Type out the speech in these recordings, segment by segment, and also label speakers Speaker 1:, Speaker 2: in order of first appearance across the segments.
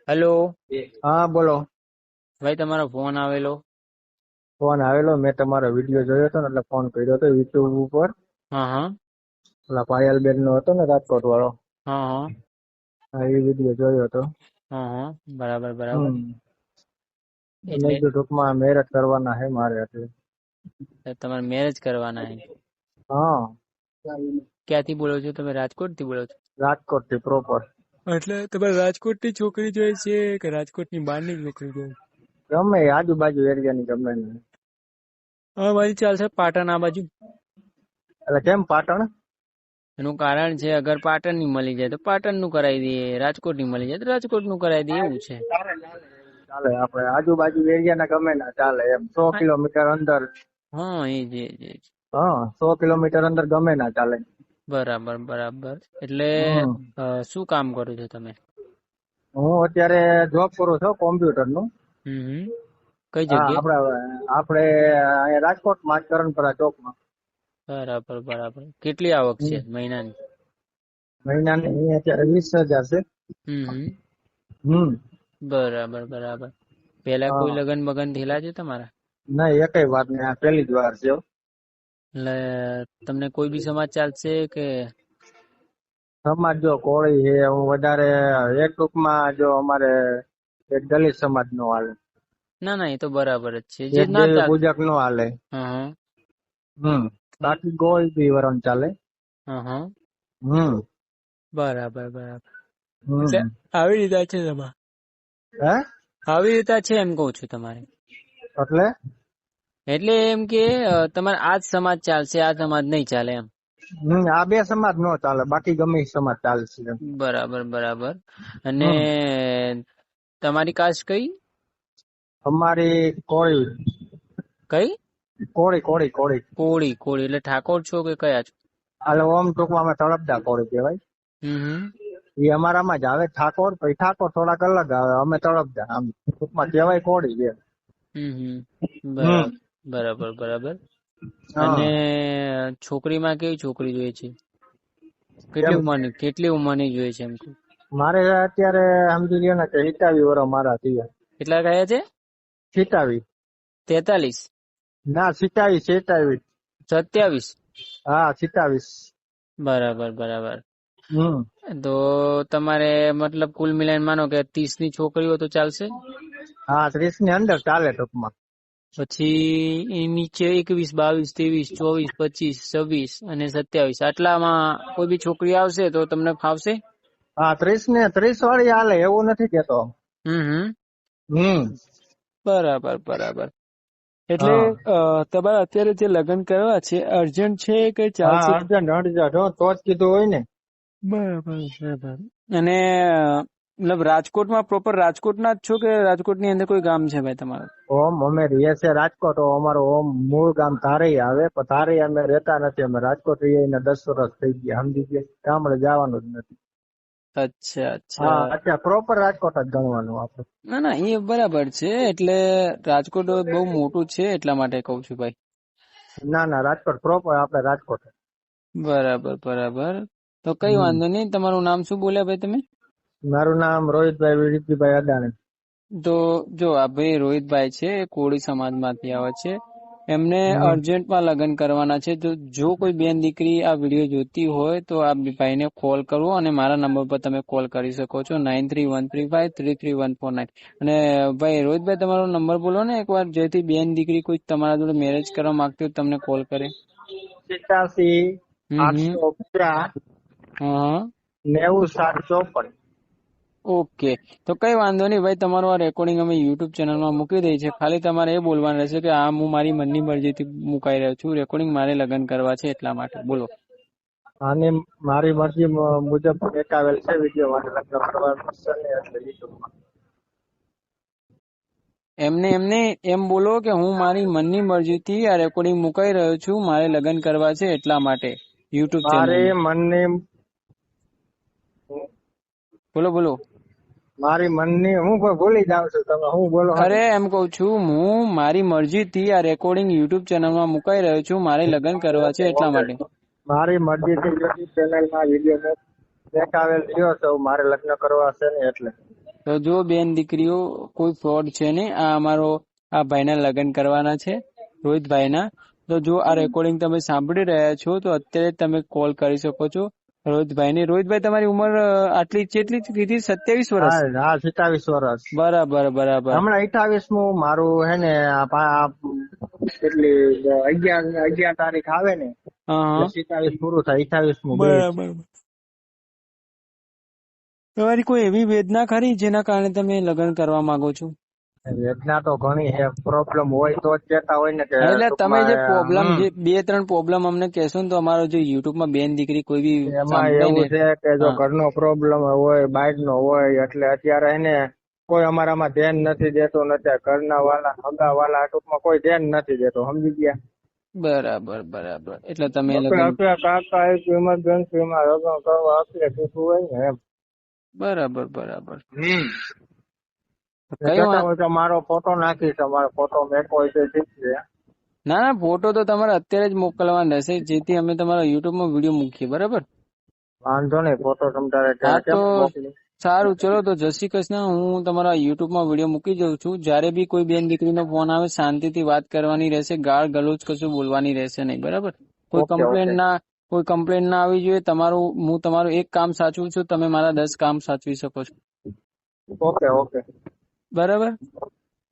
Speaker 1: Hello.
Speaker 2: હા બોલો.
Speaker 1: ભાઈ તમારો ફોન આવેલો.
Speaker 2: ફોન આવેલો, મેં તમારો વિડીયો જોયો હતો ને એટલે ફોન કર્યો હતો યુટ્યુબ ઉપર.
Speaker 1: હા હા
Speaker 2: ઓલા પાયલબેન નો હતો ને રાજકોટ વાળો,
Speaker 1: હા હા
Speaker 2: હા એ વિડીયો જોયો હતો.
Speaker 1: હા હા બરાબર બરાબર.
Speaker 2: મેં
Speaker 1: એટલે
Speaker 2: કીધું ટૂંકમાં મેરેજ કરવાના હે મારે એટલે.
Speaker 1: તમારે મેરેજ કરવાના છે.
Speaker 2: હા,
Speaker 1: ક્યાંથી બોલો છો તમે? રાજકોટ થી બોલો છો?
Speaker 2: રાજકોટ થી પ્રોપર.
Speaker 1: એટલે તમારે રાજકોટ ની છોકરી જોઈએ છે કે રાજકોટ ની બહાર ની છોકરી જોઈએ?
Speaker 2: ગમે એ આજુબાજુ એરિયાની ગમે ને.
Speaker 1: હા ભાઈ ચાલશે. પાટણ આ બાજુ.
Speaker 2: એટલે કેમ પાટણ?
Speaker 1: એનું કારણ છે, અગર પાટણ ની મળી જાય તો પાટણ નું કરાવી દઈએ, રાજકોટ ની મળી જાય તો રાજકોટ નું કરાવી દઈએ, એવું છે.
Speaker 2: ચાલે, આપડે આજુબાજુ એરિયાના ગમે ના ચાલે એમ. 100 કિલોમીટર અંદર.
Speaker 1: હા એ જ.
Speaker 2: હા, 100 કિલોમીટર અંદર ગમે ના ચાલે.
Speaker 1: બરાબર બરાબર. એટલે શું કામ કરો છો તમે?
Speaker 2: હું અત્યારે જોબ કરું છું કોમ્પ્યુટર નું.
Speaker 1: કઈ
Speaker 2: હા,
Speaker 1: જગ્યાએ?
Speaker 2: આપડે અહીંયા રાજકોટમાં જ કરણપરા ચોકમાં.
Speaker 1: બરાબર બરાબર. કેટલી આવક છે મહિનાની?
Speaker 2: મહિનાની અત્યારે 20,000 છે.
Speaker 1: બરાબર બરાબર. પેલા કોઈ
Speaker 2: હા,
Speaker 1: લગન બગન થયેલા છે તમારા?
Speaker 2: નહીં એકય વાત નહીં, આ પહેલી જ વાર છે.
Speaker 1: એટલે તમને કોઈ બી સમાજ ચાલશે કે?
Speaker 2: સમાજ જો કોળી છે, હું વધારે એક ટૂંકમાં જો અમારે એક દલિત સમાજ નો હાલે.
Speaker 1: ના એ તો બરાબર જ છે. જે
Speaker 2: એક
Speaker 1: ના
Speaker 2: દેવી
Speaker 1: ચાલ.
Speaker 2: પૂજક નો હાલે.
Speaker 1: હા
Speaker 2: બાકી કોઈ બી વરણ ચાલે.
Speaker 1: હા
Speaker 2: હમ
Speaker 1: બરાબર બરાબર. એટલે
Speaker 2: હમ
Speaker 1: આવી રીતે છે તમારે?
Speaker 2: હે
Speaker 1: આવી રીતે છે એમ કઉ છું તમારે.
Speaker 2: એટલે
Speaker 1: એટલે એમ કે તમારે આજ સમાજ ચાલશે, આ સમાજ નહીં ચાલે એમ.
Speaker 2: આ બે સમાજ નો ચાલે, બાકી ગમે ઈ સમાજ ચાલશે એમ.
Speaker 1: બરાબર બરાબર. અને
Speaker 2: હમ
Speaker 1: તમારી કાસ્ટ કઈ?
Speaker 2: અમારી કોળી.
Speaker 1: કઈ?
Speaker 2: કોળી.
Speaker 1: કોળી. કોળી એટલે ઠાકોર છો કે કયા છો?
Speaker 2: હાલે ઓમ ટૂંકમાં અમે તળપદા કોળી કહેવાય. એ અમારામાં જ આવે ઠાકોર, પછી ઠાકોર થોડાક અલગ આવે, અમે તળપદા. આમ ટૂંકમાં કહેવાય કોળી છે.
Speaker 1: બરાબર બરાબર. અને
Speaker 2: હા
Speaker 1: છોકરીમાં કેવી છોકરી જોઈએ છે?
Speaker 2: કેમ
Speaker 1: કેટલી ઉંમરની જોઈએ છે એમ?
Speaker 2: મારે અત્યારે સમજી લ્યો ને કે 27 વર્ષ મારા થયા.
Speaker 1: કેટલા ગયા છે?
Speaker 2: 27.
Speaker 1: 43?
Speaker 2: ના 27.
Speaker 1: 27?
Speaker 2: હા 27.
Speaker 1: બરાબર બરાબર.
Speaker 2: હમ
Speaker 1: તો તમારે મતલબ કુલ મિલાઈને માનો કે 30 ની છોકરી હોય તો ચાલશે?
Speaker 2: હા 30 ની અંદર ચાલે ટૂંકમાં.
Speaker 1: પછી એ નીચે 21, 22, 23, 24, 25, 26 અને 27 આટલામાં કોઈ બી છોકરી આવશે તો તમને ફાવશે?
Speaker 2: હા 30 વાળી હાલે, એવું નથી કેતો.
Speaker 1: બરાબર બરાબર. એટલે
Speaker 2: હા
Speaker 1: તમારે અત્યારે જે લગ્ન કરવા છે અર્જન્ટ છે કે
Speaker 2: હા
Speaker 1: ચાલશે?
Speaker 2: અર્જન્ટ તો જ કીધું હોય ને.
Speaker 1: બરાબર બરાબર. અને મતલબ રાજકોટમાં પ્રોપર રાજકોટના જ છો કે રાજકોટની અંદર કોઈ ગામ છે ભાઈ તમારું?
Speaker 2: ઓમ અમે રહીએ છીએ રાજકોટ, અમારું ઓમ મૂળ ગામ ધારી આવે, પણ ધારી અમે રહેતા નથી. અમે રાજકોટ રહીએ 10 વર્ષ થઈ ગયા, સમજી ગયા. ગામડે જવાનું જ નથી.
Speaker 1: અચ્છા
Speaker 2: હા
Speaker 1: અચ્છા.
Speaker 2: અત્યારે પ્રોપર રાજકોટ જ ગણવાનું આપડે.
Speaker 1: ના એ બરાબર છે. એટલે રાજકોટ બહુ મોટું છે એટલા માટે કઉ છું ભાઈ.
Speaker 2: ના રાજકોટ પ્રોપર આપડે રાજકોટ.
Speaker 1: બરાબર બરાબર. તો કઈ વાંધો નહીં. તમારું નામ શું બોલ્યા ભાઈ તમે?
Speaker 2: મારું નામ રોહિતભાઈ વિરજીભાઈ અદાણી.
Speaker 1: તો જો આ ભાઈ રોહિતભાઈ છે, કોળી સમાજમાંથી આવે છે. એમને અર્જન્ટમાં લગ્ન કરવાના છે. તો જો કોઈ બેન દીકરી આ વિડીયો જોતી હોય તો આ ભાઈને કોલ કરવો અને મારા નંબર પર તમે કોલ કરી શકો છો 9313533149. અને ભાઈ રોહિતભાઈ તમારો નંબર બોલો ને એકવાર, જેથી બેન દીકરી કોઈ તમારા જોડે મેરેજ કરવા માંગતી હોય તમને કોલ કરે.
Speaker 2: 87 850 90 754.
Speaker 1: ઓકે. તો કઈ વાંધો નહીં ભાઈ, તમારું આ રેકોર્ડિંગ અમે યુટ્યુબ ચેનલમાં મૂકી દઈએ છીએ. ખાલી તમારે એ બોલવાનું રહેશે કે આ હું મારી મનની મરજીથી મુકાઈ રહ્યો છું, રેકોર્ડિંગ મારે લગ્ન કરવા છે એટલા માટે. બોલો.
Speaker 2: અને મારી મરજી મુજબ દેખાવેલ છે વિડીયો માટે લગ્ન કરવાનું છે એટલે યુટ્યુબમાં.
Speaker 1: એમને એમ બોલો કે હું મારી મનની મરજીથી આ રેકોર્ડિંગ મુકાઈ રહ્યો છું, મારે લગ્ન કરવા છે એટલા માટે યુટ્યુબ
Speaker 2: મારી
Speaker 1: ચેનલમાં.
Speaker 2: મનની
Speaker 1: બોલો.
Speaker 2: મારી મનની હું ભૂલી જાઉં છું, તમે હું બોલો.
Speaker 1: અરે એમ કઉ છું, હું મારી મરજીથી આ રેકોર્ડિંગ યુટ્યુબ ચેનલમાં મુકાઈ રહ્યો છું, મારે લગ્ન કરવા છે એટલા માટે.
Speaker 2: મારી મરજીથી યુટ્યુબ ચેનલમાં વિડીયો દેખાવેલ થયો તો મારે લગ્ન કરવા છે ને એટલે.
Speaker 1: તો જો બેન દીકરીઓ કોઈ ફ્રોડ છે નહીં, આ અમારો આ ભાઈના લગ્ન કરવાના છે, રોહિતભાઈના. તો જો આ રેકોર્ડિંગ તમે સાંભળી રહ્યા છો તો અત્યારે તમે કોલ કરી શકો છો રોહિતભાઈને. રોહિતભાઈ, તમારી ઉંમર આટલી કેટલી કીધી? 27 વર્ષ?
Speaker 2: હા 27 વર્ષ.
Speaker 1: બરાબર બરાબર.
Speaker 2: હમણાં 28મું મારું હે ને કેટલી 11 તારીખ આવે ને 27 પૂરું થાય. 28મું.
Speaker 1: બરાબર. તમારી કોઈ એવી વેદના ખરી જેના કારણે તમે લગ્ન કરવા માંગો છો?
Speaker 2: વેદના તો ઘણી છે, પ્રોબ્લેમ હોય તો જ કહેતા હોય ને કે
Speaker 1: એટલે તમે જે પ્રોબ્લેમ, જે 2-3 પ્રોબ્લેમ અમને કહેશો ને તો અમારો જે યુટ્યુબ માં બેન દીકરી કોઈ બી
Speaker 2: એમાં એવું છે કે જો ઘરનો પ્રોબ્લેમ હોય, બહારનો હોય, એટલે અત્યારે એને કોઈ અમારામાં ધ્યાન નથી દેતો, નથી ઘરના વાલા હગા વાલા ટૂંકમાં કોઈ ધ્યાન નથી દેતો, સમજી ગયા?
Speaker 1: બરાબર બરાબર. એટલે તમે
Speaker 2: કાકા એક ઇમરજન્સીમાં લગ્ન કરવા એટલે કીધું હોય ને એમ.
Speaker 1: બરાબર બરાબર.
Speaker 2: મારો ફોટો નાખીશ, તમારો ફોટો મેકો હોય તો ઠીક છે.
Speaker 1: ના ના, ફોટો તો તમારે અત્યારે જ મોકલવાનો રહેશે, જેથી અમે તમારા યુટ્યુબ માં વિડીયો મૂકીએ. બરાબર,
Speaker 2: વાંધો નહીં, ફોટો તમારે.
Speaker 1: સારું, ચલો તો જય શ્રી કૃષ્ણ. હું તમારા યુટ્યુબ માં વિડીયો મૂકી દઉં છું. જયારે બી કોઈ બેન દીકરીનો ફોન આવે શાંતિથી વાત કરવાની રહેશે, ગાળ ગલોચ કશું બોલવાની રહેશે નહીં. બરાબર, કોઈ કમ્પ્લેન ના આવી જોઈએ. હું તમારું એક કામ સાચવું છું, તમે મારા 10 કામ સાચવી શકો છો.
Speaker 2: ઓકે ઓકે,
Speaker 1: બરાબર.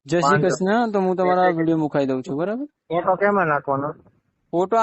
Speaker 1: જય શ્રી કૃષ્ણ. તો હું તમારા વિડીયો મુકાઈ દઉં છું. બરાબર,
Speaker 2: ફોટો કેમાં નાખવાનો?
Speaker 1: ફોટો